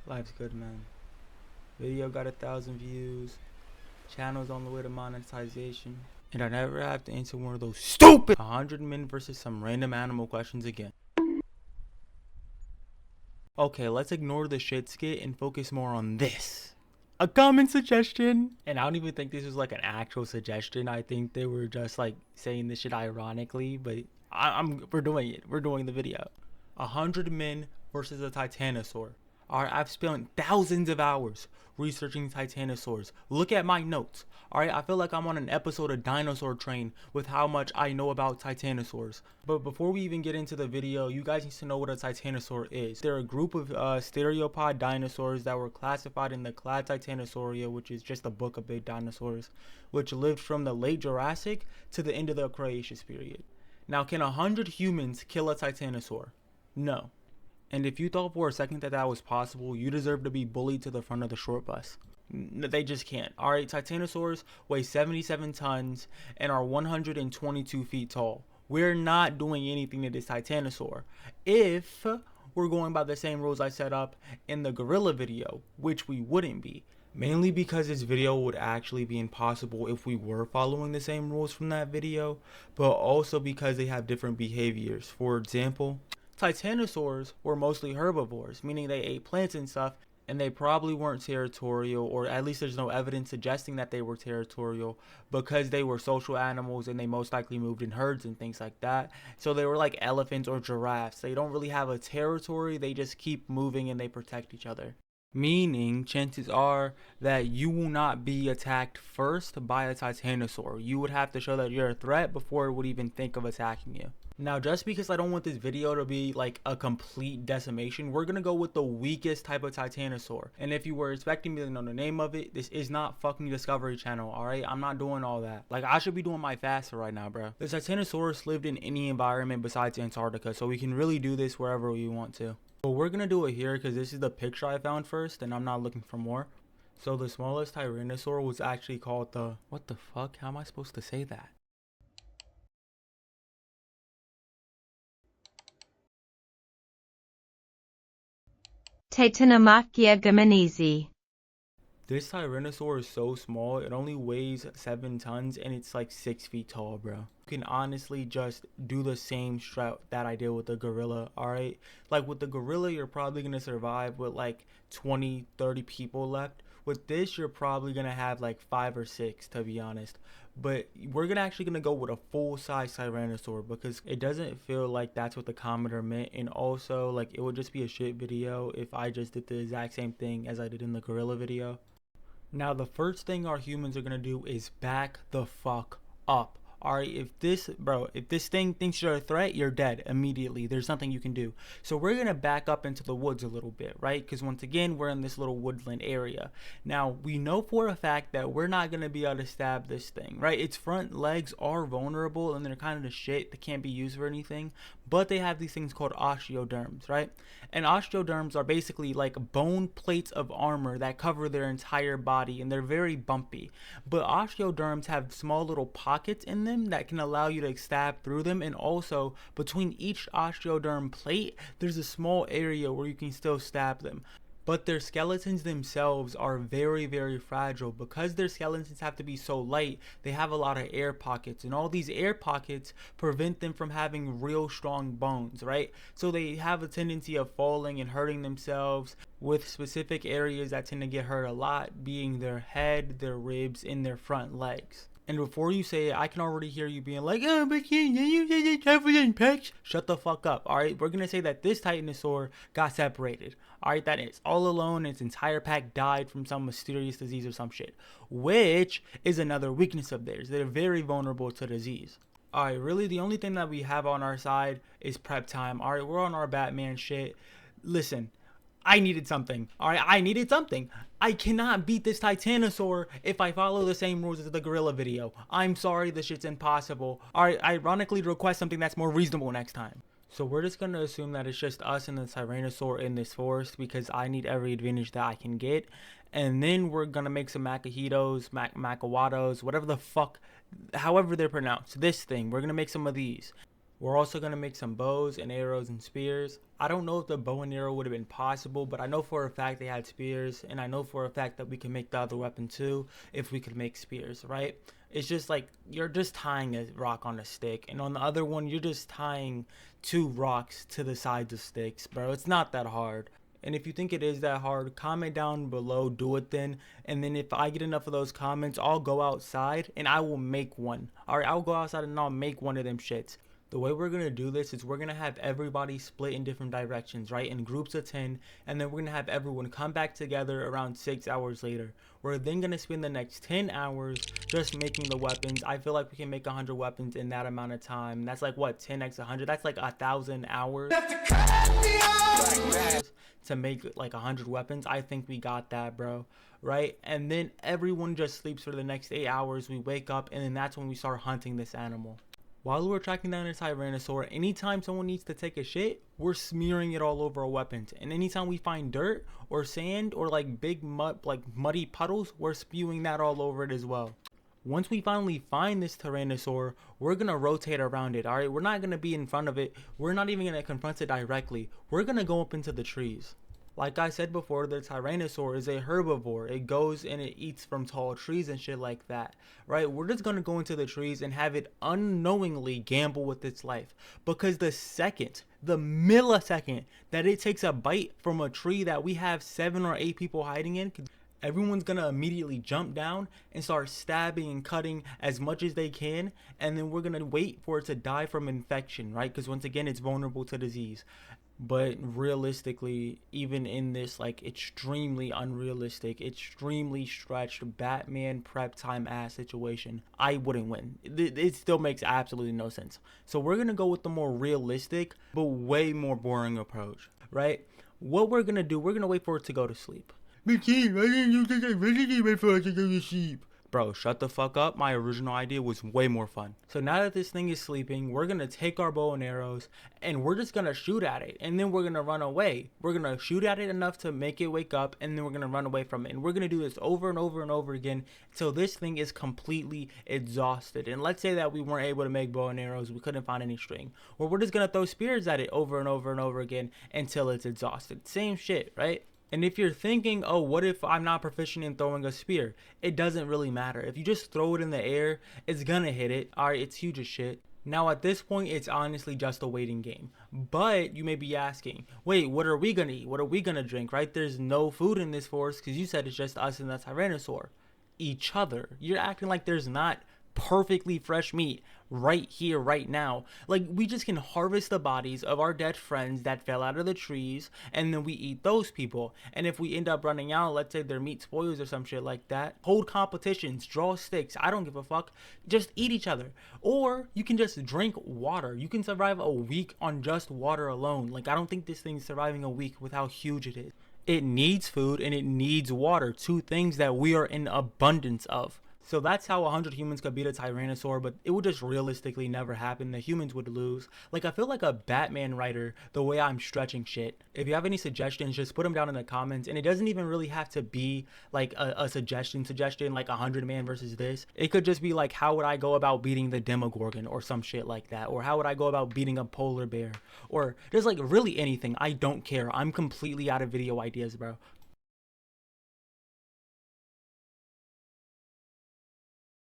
Life's good, man. Video got 1,000 views. Channel's on the way to monetization. And I never have to answer one of those stupid 100 men versus some random animal questions again. Okay, let's ignore the shit skit and focus more on this. A common suggestion. And I don't even think this was like an actual suggestion. I think they were just like saying this shit ironically, but we're doing it. We're doing the video. 100 men versus a titanosaur. Alright, I've spent thousands of hours researching titanosaurs. Look at my notes. Alright, I feel like I'm on an episode of Dinosaur Train with how much I know about titanosaurs. But before we even get into the video, you guys need to know what a titanosaur is. They're a group of stereopod dinosaurs that were classified in the clade Titanosauria, which is just a book of big dinosaurs, which lived from the late Jurassic to the end of the Cretaceous period. Now, can 100 humans kill a titanosaur? No. And if you thought for a second that that was possible, you deserve to be bullied to the front of the short bus. They just can't. Alright, titanosaurs weigh 77 tons and are 122 feet tall. We're not doing anything to this titanosaur if we're going by the same rules I set up in the gorilla video, which we wouldn't be. Mainly because this video would actually be impossible if we were following the same rules from that video, but also because they have different behaviors. For example, titanosaurs were mostly herbivores, meaning they ate plants and stuff, and they probably weren't territorial, or at least there's no evidence suggesting that they were territorial, because they were social animals and they most likely moved in herds and things like that. So they were like elephants or giraffes. They don't really have a territory, they just keep moving and they protect each other. Meaning, chances are that you will not be attacked first by a titanosaur. You would have to show that you're a threat before it would even think of attacking you. Now, just because I don't want this video to be like a complete decimation, we're gonna go with the weakest type of titanosaur. And if you were expecting me to know the name of it, this is not fucking Discovery Channel, alright? I'm not doing all that. Like, I should be doing my FAFSA right now, bro. The Titanosaurus lived in any environment besides Antarctica, so we can really do this wherever we want to. But we're gonna do it here because this is the picture I found first, and I'm not looking for more. So the smallest tyrannosaur was actually called the... What the fuck? How am I supposed to say that? Titanomachia gamanese. This tyrannosaur is so small, it only weighs 7 tons and it's like 6 feet tall, bro. You can honestly just do the same strat that I did with the gorilla, alright? Like with the gorilla, you're probably going to survive with like 20, 30 people left. With this, you're probably going to have like 5 or 6, to be honest. But we're actually going to go with a full-size tyrannosaur because it doesn't feel like that's what the commenter meant. And also, like, it would just be a shit video if I just did the exact same thing as I did in the gorilla video. Now, the first thing our humans are going to do is back the fuck up. Alright, if this thing thinks you're a threat, you're dead immediately. There's nothing you can do. So we're going to back up into the woods a little bit, right? Because once again, we're in this little woodland area. Now, we know for a fact that we're not going to be able to stab this thing, right? Its front legs are vulnerable and they're kind of the shit. They can't be used for anything. But they have these things called osteoderms, right? And osteoderms are basically like bone plates of armor that cover their entire body, and they're very bumpy. But osteoderms have small little pockets in them that can allow you to stab through them, and also between each osteoderm plate there's a small area where you can still stab them. But their skeletons themselves are very, very fragile. Because their skeletons have to be so light, they have a lot of air pockets. And all these air pockets prevent them from having real strong bones, right? So they have a tendency of falling and hurting themselves, with specific areas that tend to get hurt a lot being their head, their ribs, and their front legs. And before you say it, I can already hear you being like, oh, but you said it's covered in pecs. Shut the fuck up, alright? We're gonna say that this titanosaur got separated. Alright, that it's all alone, its entire pack died from some mysterious disease or some shit. Which is another weakness of theirs. They're very vulnerable to disease. Alright, really the only thing that we have on our side is prep time. Alright, we're on our Batman shit. Listen, I needed something. Alright, I needed something. I cannot beat this titanosaur if I follow the same rules as the gorilla video. I'm sorry, this shit's impossible. Alright, ironically request something that's more reasonable next time. So we're just gonna assume that it's just us and the tyrannosaur in this forest because I need every advantage that I can get. And then we're gonna make some macahitos, macawatos, whatever the fuck, however they're pronounced. This thing, we're gonna make some of these. We're also going to make some bows and arrows and spears. I don't know if the bow and arrow would have been possible, but I know for a fact they had spears, and I know for a fact that we can make the other weapon too if we could make spears, right? It's just like you're just tying a rock on a stick, and on the other one you're just tying two rocks to the sides of sticks, bro. It's not that hard. And if you think it is that hard, comment down below, do it then. And then if I get enough of those comments, I'll go outside and I will make one. Alright, I'll go outside and I'll make one of them shits. The way we're going to do this is we're going to have everybody split in different directions, right? In groups of 10. And then we're going to have everyone come back together around 6 hours later. We're then going to spend the next 10 hours just making the weapons. I feel like we can make 100 weapons in that amount of time. That's like what, 10x 100? That's like 1,000 hours to make like 100 weapons. I think we got that, bro. Right? And then everyone just sleeps for the next 8 hours. We wake up and then that's when we start hunting this animal. While we're tracking down a Tyrannosaur, anytime someone needs to take a shit, we're smearing it all over our weapons. And anytime we find dirt or sand or like big mud, like muddy puddles, we're spewing that all over it as well. Once we finally find this Tyrannosaur, we're going to rotate around it, alright? We're not going to be in front of it. We're not even going to confront it directly. We're going to go up into the trees. Like I said before, the Tyrannosaur is a herbivore. It goes and it eats from tall trees and shit like that, right? We're just going to go into the trees and have it unknowingly gamble with its life. Because the millisecond that it takes a bite from a tree that we have 7 or 8 people hiding in, everyone's going to immediately jump down and start stabbing and cutting as much as they can. And then we're going to wait for it to die from infection, right? Because once again, it's vulnerable to disease. But realistically, even in this like extremely unrealistic, extremely stretched Batman prep time ass situation, I wouldn't win. It still makes absolutely no sense. So we're going to go with the more realistic but way more boring approach, right? What we're going to do, we're going to wait for it to go to sleep. Why didn't you think I really wait for it to go to sleep? Bro, shut the fuck up. My original idea was way more fun. So now that this thing is sleeping, we're going to take our bow and arrows and we're just going to shoot at it. And then we're going to run away. We're going to shoot at it enough to make it wake up and then we're going to run away from it. And we're going to do this over and over and over again until this thing is completely exhausted. And let's say that we weren't able to make bow and arrows. We couldn't find any string. Well, we're just going to throw spears at it over and over and over again until it's exhausted. Same shit, right? And if you're thinking, oh, what if I'm not proficient in throwing a spear? It doesn't really matter. If you just throw it in the air, it's gonna hit it. Alright, it's huge as shit. Now at this point, it's honestly just a waiting game. But you may be asking, wait, what are we gonna eat? What are we gonna drink, right? There's no food in this forest because you said it's just us and the Tyrannosaur. Each other. You're acting like there's not perfectly fresh meat right here, right now. Like, we just can harvest the bodies of our dead friends that fell out of the trees, and then we eat those people. And if we end up running out, let's say their meat spoils or some shit like that, hold competitions, draw sticks, I don't give a fuck, just eat each other. Or you can just drink water. You can survive a week on just water alone. Like, I don't think this thing's surviving a week with how huge it is. It needs food and it needs water, two things that we are in abundance of. So that's how 100 humans could beat a Tyrannosaur, but it would just realistically never happen. The humans would lose. Like, I feel like a Batman writer the way I'm stretching shit. If you have any suggestions, just put them down in the comments. And it doesn't even really have to be like a suggestion, like 100 man versus this. It could just be like, how would I go about beating the Demogorgon or some shit like that? Or how would I go about beating a polar bear? Or just like really anything. I don't care. I'm completely out of video ideas, bro.